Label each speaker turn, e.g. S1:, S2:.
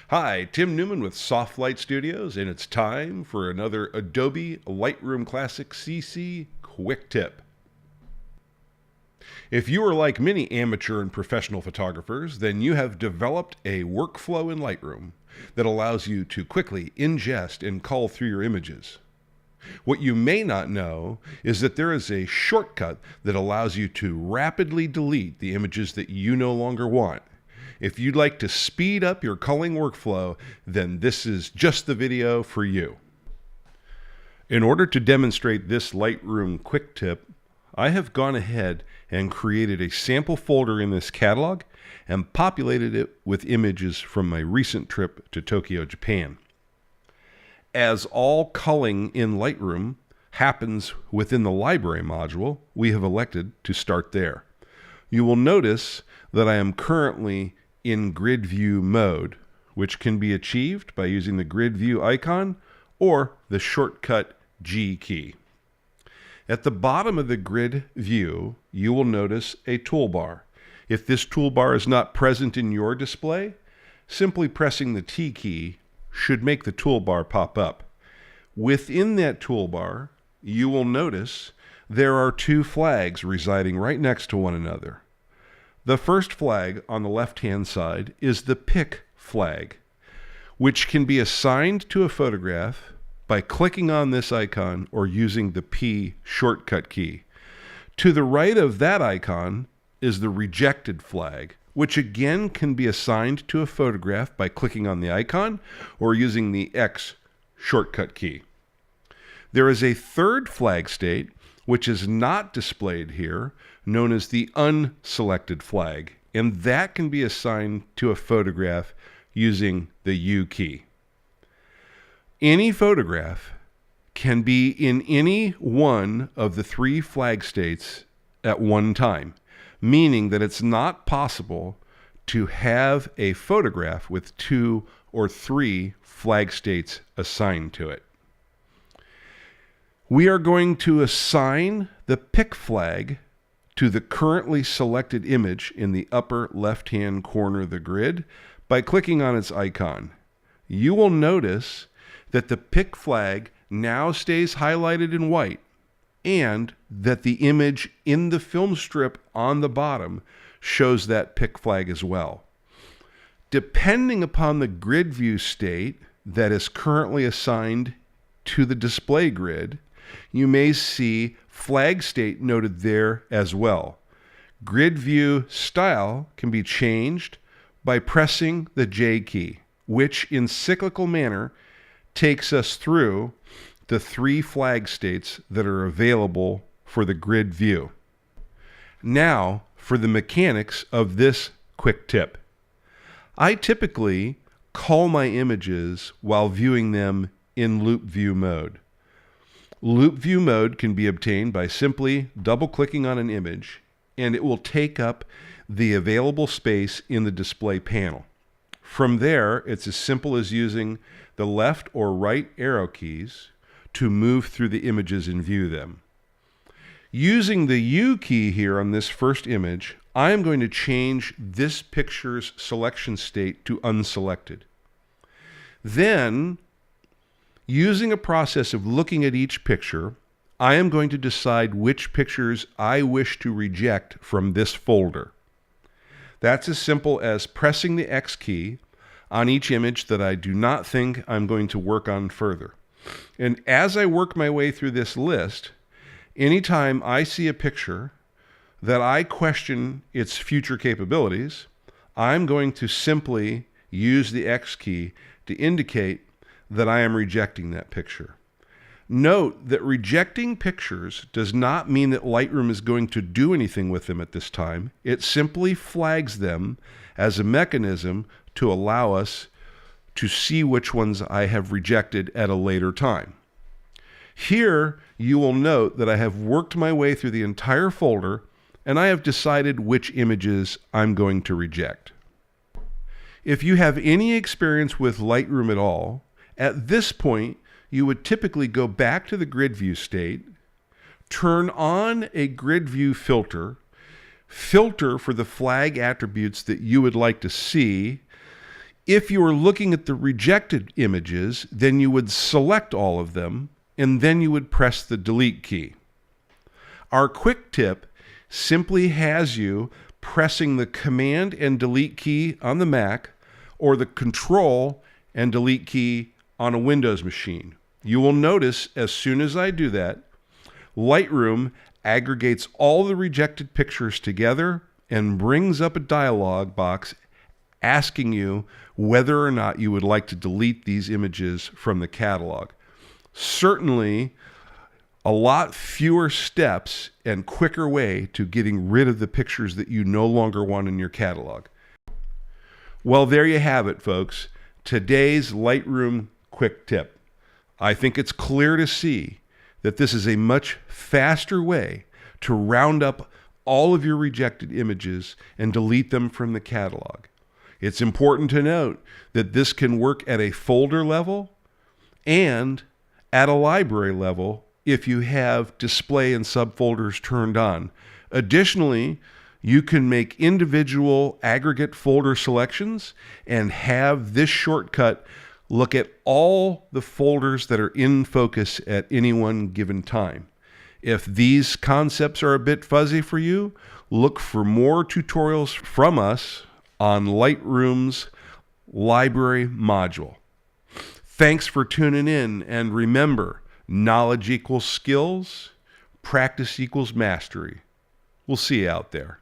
S1: Hi, Tim Newman with Soft Light Studios, and it's time for another Adobe Lightroom Classic CC Quick Tip. If you are like many amateur and professional photographers, then you have developed a workflow in Lightroom that allows you to quickly ingest and cull through your images. What you may not know is that there is a shortcut that allows you to rapidly delete the images that you no longer want. If you'd like to speed up your culling workflow, then this is just the video for you. In order to demonstrate this Lightroom quick tip, I have gone ahead and created a sample folder in this catalog and populated it with images from my recent trip to Tokyo, Japan. As all culling in Lightroom happens within the library module, we have elected to start there. You will notice that I am currently in grid view mode, which can be achieved by using the grid view icon or the shortcut G key. At the bottom of the grid view, you will notice a toolbar. If this toolbar is not present in your display, simply pressing the T key should make the toolbar pop up. Within that toolbar, you will notice there are two flags residing right next to one another. The first flag on the left-hand side is the pick flag, which can be assigned to a photograph by clicking on this icon or using the P shortcut key. To the right of that icon is the rejected flag, which again can be assigned to a photograph by clicking on the icon or using the X shortcut key. There is a third flag state, which is not displayed here, known as the Unselected Flag, and that can be assigned to a photograph using the U key. Any photograph can be in any one of the three flag states at one time, meaning that it's not possible to have a photograph with two or three flag states assigned to it. We are going to assign the pick flag to the currently selected image in the upper left-hand corner of the grid by clicking on its icon. You will notice that the pick flag now stays highlighted in white and that the image in the film strip on the bottom shows that pick flag as well. Depending upon the grid view state that is currently assigned to the display grid, you may see flag state noted there as well. Grid view style can be changed by pressing the J key, which in cyclical manner takes us through the three flag states that are available for the grid view. Now for the mechanics of this quick tip. I typically cull my images while viewing them in loop view mode. Loop view mode can be obtained by simply double-clicking on an image, and it will take up the available space in the display panel. From there, it's as simple as using the left or right arrow keys to move through the images and view them. Using the U key here on this first image, I am going to change this picture's selection state to unselected. Then, using a process of looking at each picture, I am going to decide which pictures I wish to reject from this folder. That's as simple as pressing the X key on each image that I do not think I'm going to work on further. And as I work my way through this list, anytime I see a picture that I question its future capabilities, I'm going to simply use the X key to indicate that I am rejecting that picture. Note that rejecting pictures does not mean that Lightroom is going to do anything with them at this time. It simply flags them as a mechanism to allow us to see which ones I have rejected at a later time. Here, you will note that I have worked my way through the entire folder and I have decided which images I'm going to reject. If you have any experience with Lightroom at all, at this point, you would typically go back to the grid view state, turn on a grid view filter, filter for the flag attributes that you would like to see, If you were looking at the rejected images, then you would select all of them, and then you would press the delete key. Our quick tip simply has you pressing the Command and Delete key on the Mac or the Control and Delete key on a Windows machine. You will notice as soon as I do that, Lightroom aggregates all the rejected pictures together and brings up a dialog box asking you whether or not you would like to delete these images from the catalog. Certainly, a lot fewer steps and quicker way to getting rid of the pictures that you no longer want in your catalog. Well, there you have it, folks. Today's Lightroom quick tip. I think it's clear to see that this is a much faster way to round up all of your rejected images and delete them from the catalog. It's important to note that this can work at a folder level and at a library level if you have display and subfolders turned on. Additionally, you can make individual aggregate folder selections and have this shortcut look at all the folders that are in focus at any one given time. If these concepts are a bit fuzzy for you, look for more tutorials from us on Lightroom's library module. Thanks for tuning in, and remember, knowledge equals skills, practice equals mastery. We'll see you out there.